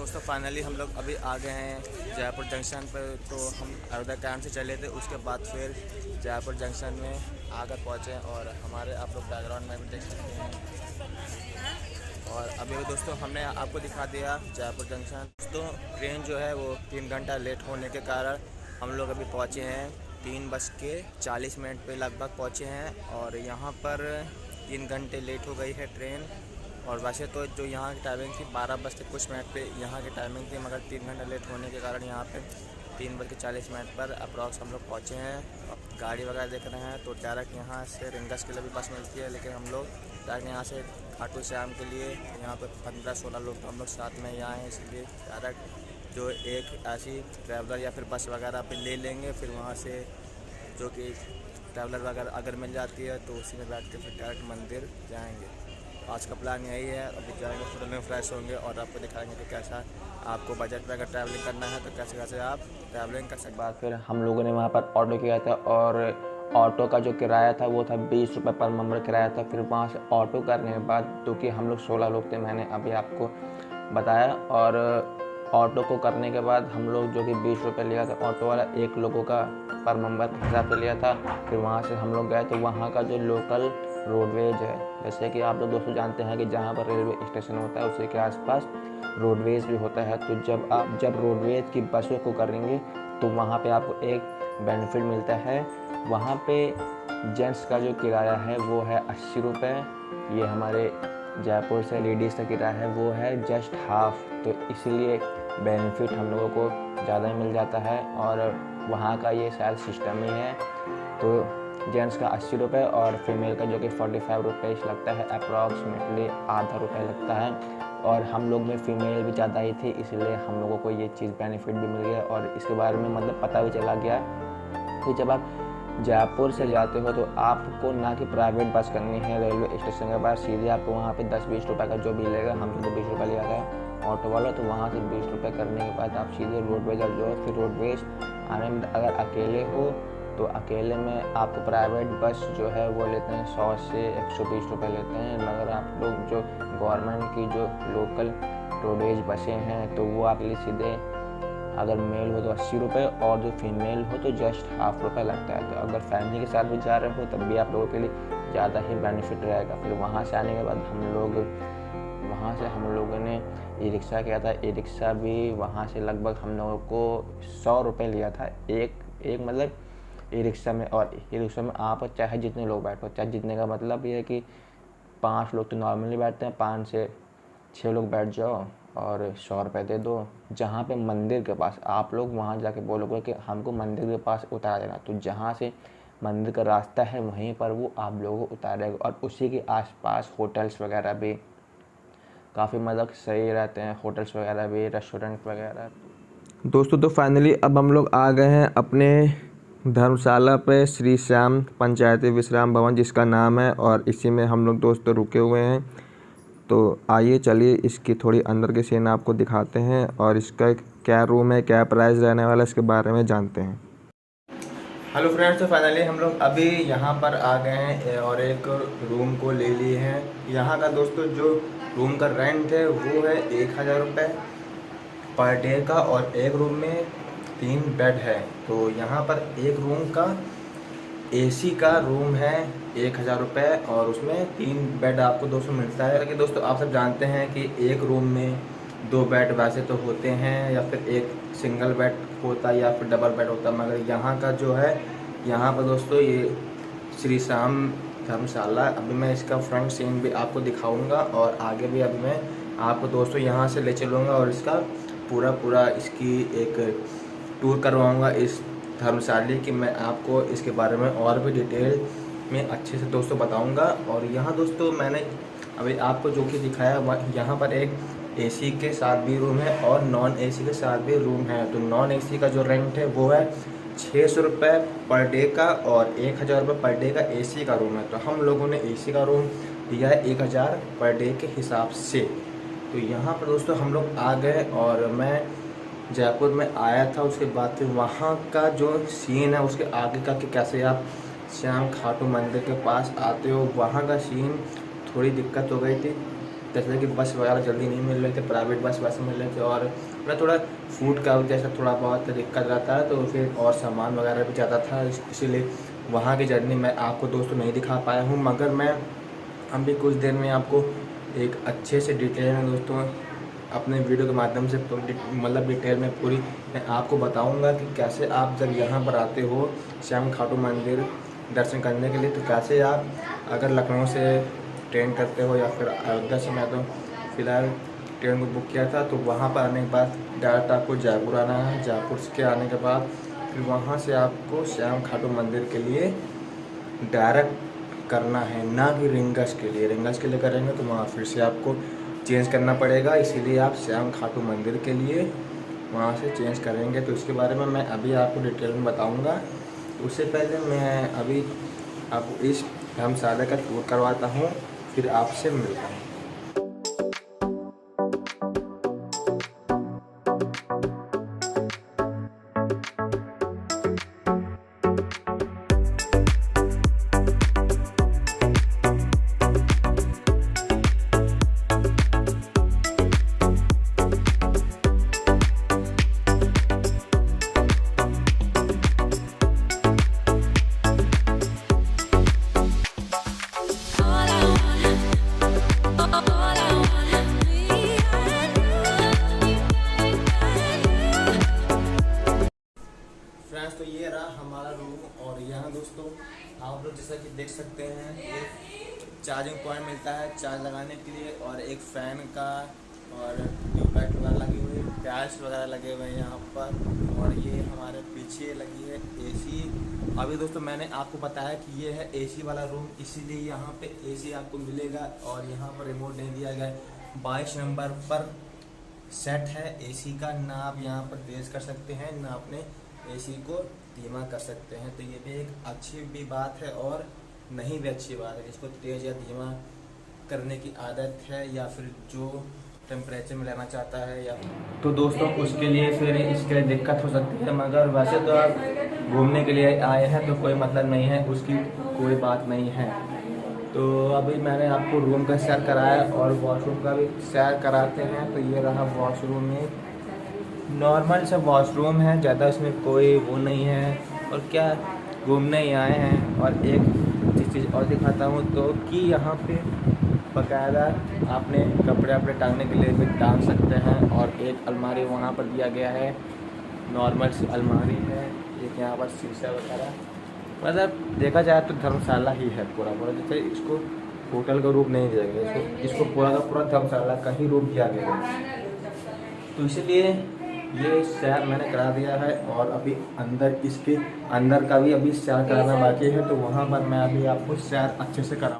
दोस्तों फाइनली हम लोग अभी आ गए हैं जयपुर जंक्शन पर। तो हम अयोध्या कैंट से चले थे, उसके बाद फिर जयपुर जंक्शन में आकर पहुँचे और हमारे आप लोग बैकग्राउंड में भी देख सकते हैं। और अभी दोस्तों हमने आपको दिखा दिया जयपुर जंक्शन। दोस्तों ट्रेन जो है वो 3 घंटा लेट होने के कारण हम लोग अभी पहुँचे हैं 3:40 पे लगभग पहुँचे हैं। और यहाँ पर 3 घंटे लेट हो गई है ट्रेन। और वैसे तो जो यहाँ की टाइमिंग थी 12:00 पे यहाँ की टाइमिंग थी, मगर 3 घंटे लेट होने के कारण यहाँ पे 3:40 पर अप्रॉक्स हम लोग पहुँचे हैं। गाड़ी वगैरह देख रहे हैं तो डायरेक्ट यहाँ से रिंगस के लिए भी बस मिलती है, लेकिन हम लोग डायरेक्ट यहाँ से खाटू श्याम के लिए यहाँ पे 15-16 लोग हम लोग साथ में यहाँ हैं, इसलिए डायरेक्ट जो एक ऐसी ट्रैवलर या फिर बस वगैरह पे ले लेंगे। फिर वहाँ से जो कि ट्रैवलर वगैरह अगर मिल जाती है तो उसी में बैठ के फिर डायरेक्ट मंदिर जाएंगे। आज का प्लान यही है। अभी जाएंगे, होटल में फ्रेश होंगे और आपको दिखाएंगे कि कैसा आपको बजट में अगर ट्रैवलिंग करना है तो कैसे कैसे आप ट्रैवलिंग कर सकते हैं। बाद फिर हम लोगों ने वहाँ पर ऑटो किया था और ऑटो का जो किराया था वो था 20 रुपये पर मेंबर किराया था। फिर वहाँ से ऑटो करने के बाद, क्योंकि हम लोग 16 लोग थे, मैंने अभी आपको बताया, और ऑटो को करने के बाद हम लोग जो कि 20 रुपये लिया था ऑटो वाला, एक लोगों का पर मेंबर के हिसाब से लिया था। फिर वहाँ से हम लोग गए तो वहाँ का जो लोकल रोडवेज है, जैसे कि आप लोग दोस्तों जानते हैं कि जहाँ पर रेलवे स्टेशन होता है उसी के आसपास रोडवेज भी होता है। तो जब रोडवेज की बसों को करेंगे तो वहाँ पे आपको एक बेनिफिट मिलता है। वहाँ पे जेंट्स का जो किराया है वो है 80 रुपये। ये हमारे जयपुर से लेडीज़ का किराया है वो है जस्ट हाफ। तो इसीलिए बेनिफिट हम लोगों को ज़्यादा मिल जाता है और वहाँ का ये शायद सिस्टम ही है। तो जेंट्स का 80 रुपये और फीमेल का जो कि 45 रुपये लगता है, अप्रॉक्सीमेटली आधा रुपये लगता है। और हम लोग में फ़ीमेल भी ज़्यादा ही थी, इसलिए हम लोगों को ये चीज़ बेनिफिट भी मिल गया और इसके बारे में मतलब पता भी चला गया कि जब आप जयपुर से जाते हो तो आपको ना कि प्राइवेट बस करनी है रेलवे स्टेशन के पास, सीधे आपको वहाँ पे 10-20 रुपये का जो बिल लेगा, हमसे तो 20 रुपये लिया था ऑटो वाला, तो वहाँ से 20 रुपये करने के बाद आप सीधे रोडवेज आप जो। फिर रोडवेज आने में अगर अकेले हो तो अकेले में आपको प्राइवेट बस जो है वो लेते हैं 100 से 120 रुपये लेते हैं। मगर आप लोग जो गवर्नमेंट की जो लोकल रोडवेज बसें हैं तो वो आपके लिए सीधे अगर मेल हो तो 80 रुपये और जो फीमेल हो तो जस्ट हाफ रुपये लगता है। तो अगर फैमिली के साथ भी जा रहे हो तब भी आप लोगों के लिए ज़्यादा ही बेनिफिट रहेगा। फिर वहाँ से आने के बाद हम लोगों ने ई रिक्शा किया था। ई रिक्शा भी वहाँ से लगभग हम लोगों को 100 रुपये लिया था एक मतलब ई रिक्शा में। और ई रिक्शा में आप चाहे जितने लोग बैठो, चाहे जितने का मतलब ये है कि 5 लोग तो नॉर्मली बैठते हैं, 5 से 6 लोग बैठ जाओ और 100 रुपये दे दो। जहाँ पे मंदिर के पास आप लोग वहाँ जाके बोलोगे कि हमको मंदिर के पास उतार देना, तो जहाँ से मंदिर का रास्ता है वहीं पर वो आप लोगों को उतारेगा। और उसी के आसपास होटल्स वगैरह भी काफ़ी मतलब सही रहते हैं, होटल्स वगैरह भी, रेस्टोरेंट वगैरह। दोस्तों तो फाइनली अब हम लोग आ गए हैं अपने धर्मशाला पे, श्री श्याम पंचायती विश्राम भवन जिसका नाम है, और इसी में हम लोग दोस्तों रुके हुए हैं। तो आइए चलिए इसकी थोड़ी अंदर की सीन आपको दिखाते हैं और इसका क्या रूम है, क्या प्राइस रहने वाला है, इसके बारे में जानते हैं। हेलो फ्रेंड्स, तो फाइनली हम लोग अभी यहाँ पर आ गए हैं और एक रूम को ले लिए हैं। यहाँ का दोस्तों जो रूम का रेंट है वो है 1000 रुपये पर डे का, और एक रूम में 3 बेड है। तो यहाँ पर एक रूम का एसी का रूम है 1000 रुपये और उसमें 3 बेड आपको दोस्तों मिलता है। लेकिन दोस्तों आप सब जानते हैं कि एक रूम में 2 बेड वैसे तो होते हैं, या फिर एक सिंगल बेड होता है या फिर डबल बेड होता है। मगर यहाँ का जो है, यहाँ पर दोस्तों ये श्री श्याम धर्मशाला, अभी मैं इसका फ्रंट सीन भी आपको दिखाऊंगा और आगे भी अभी मैं आपको दोस्तों यहाँ से ले चलूँगा और इसका पूरा इसकी एक टूर करवाऊँगा इस धर्मशाला की। मैं आपको इसके बारे में और भी डिटेल में अच्छे से दोस्तों बताऊंगा। और यहाँ दोस्तों मैंने अभी आपको जो कि दिखाया, यहाँ पर एक एसी के साथ भी रूम है और नॉन एसी के साथ भी रूम है। तो नॉन एसी का जो रेंट है वो है 600 रुपये पर डे का और 1000 रुपये पर डे का एसी का रूम है। तो हम लोगों ने एसी का रूम लिया है 1000 पर डे के हिसाब से। तो यहाँ पर दोस्तों हम लोग आ गए और मैं जयपुर में आया था, उसके बाद फिर वहाँ का जो सीन है उसके आगे का कि कैसे आप श्याम खाटू मंदिर के पास आते हो, वहाँ का सीन थोड़ी दिक्कत हो गई थी। जैसे कि बस वगैरह जल्दी नहीं मिल रहे थे, प्राइवेट बस वैसे मिल रहे थे, और मैं थोड़ा फूड का जैसा थोड़ा बहुत दिक्कत रहता है, तो फिर और सामान वगैरह भी ज़्यादा था, इसीलिए वहाँ की जर्नी मैं आपको दोस्तों नहीं दिखा पाया हूँ। मगर मैं अभी कुछ देर में आपको एक अच्छे से डिटेल में दोस्तों अपने वीडियो के माध्यम से मतलब डिटेल में पूरी मैं आपको बताऊंगा कि कैसे आप जब यहाँ पर आते हो श्याम खाटू मंदिर दर्शन करने के लिए, तो कैसे आप अगर लखनऊ से ट्रेन करते हो या फिर अयोध्या से, मैं तो फ़िलहाल ट्रेन को बुक किया था, तो वहाँ पर आने के बाद डायरेक्ट आपको जयपुर आना है। जयपुर के आने के बाद फिर वहाँ से आपको श्याम खाटू मंदिर के लिए डायरेक्ट करना है, ना कि रिंगस के लिए। रिंगस के लिए करेंगे तो वहाँ फिर से आपको चेंज करना पड़ेगा, इसीलिए आप श्याम खाटू मंदिर के लिए वहाँ से चेंज करेंगे। तो इसके बारे में मैं अभी आपको डिटेल में बताऊँगा। उससे पहले मैं अभी आपको इस धर्मशाला का टूर करवाता हूँ, फिर आपसे मिलता हूँ। तो ये रहा हमारा रूम, और यहाँ दोस्तों आप लोग जैसा कि देख सकते हैं एक चार्जिंग पॉइंट मिलता है चार्ज लगाने के लिए, और एक फ़ैन का और ट्यूबलाइट वगैरह लगी हुई, टाइल्स वगैरह लगे हुए हैं यहाँ पर, और ये हमारे पीछे लगी है एसी। अभी दोस्तों मैंने आपको बताया कि ये है एसी वाला रूम, इसीलिए यहाँ पे एसी आपको मिलेगा, और यहाँ पर रिमोट नहीं दिया गया है। 22 नंबर पर सेट है एसी का, ना आप यहाँ पर तेज़ कर सकते हैं ना अपने एसी को धीमा कर सकते हैं। तो ये भी एक अच्छी भी बात है और नहीं भी अच्छी बात है। जिसको तेज़ या धीमा करने की आदत है या फिर जो टेम्परेचर में लेना चाहता है, या तो दोस्तों उसके लिए फिर इसके लिए दिक्कत हो सकती है। मगर वैसे तो आप घूमने के लिए आए हैं तो कोई मतलब नहीं है, उसकी कोई बात नहीं है। तो अभी मैंने आपको रूम का सैर कराया और वॉशरूम का भी सैर कराते हैं। तो ये रहा वॉशरूम में, नॉर्मल सा वॉशरूम है, ज़्यादा इसमें कोई वो नहीं है। और क्या घूमने ही आए हैं। और एक चीज़ और दिखाता हूँ तो कि यहाँ पे बाकायदा आपने कपड़े अपने टांगने के लिए भी टांग सकते हैं, और एक अलमारी वहाँ पर दिया गया है, नॉर्मल सी अलमारी है। एक यहाँ पर शीशा वगैरह, मतलब देखा जाए तो धर्मशाला ही है पूरा पूरा। जैसे इसको होटल का रूप नहीं दिया गया, इसको पूरा का पूरा धर्मशाला का ही रूप दिया गया है। तो इसलिए ये सैर मैंने करा दिया है, और अभी अंदर इसके अंदर का भी अभी सैर कराना बाकी है, तो वहाँ पर मैं अभी आपको सैर अच्छे से करा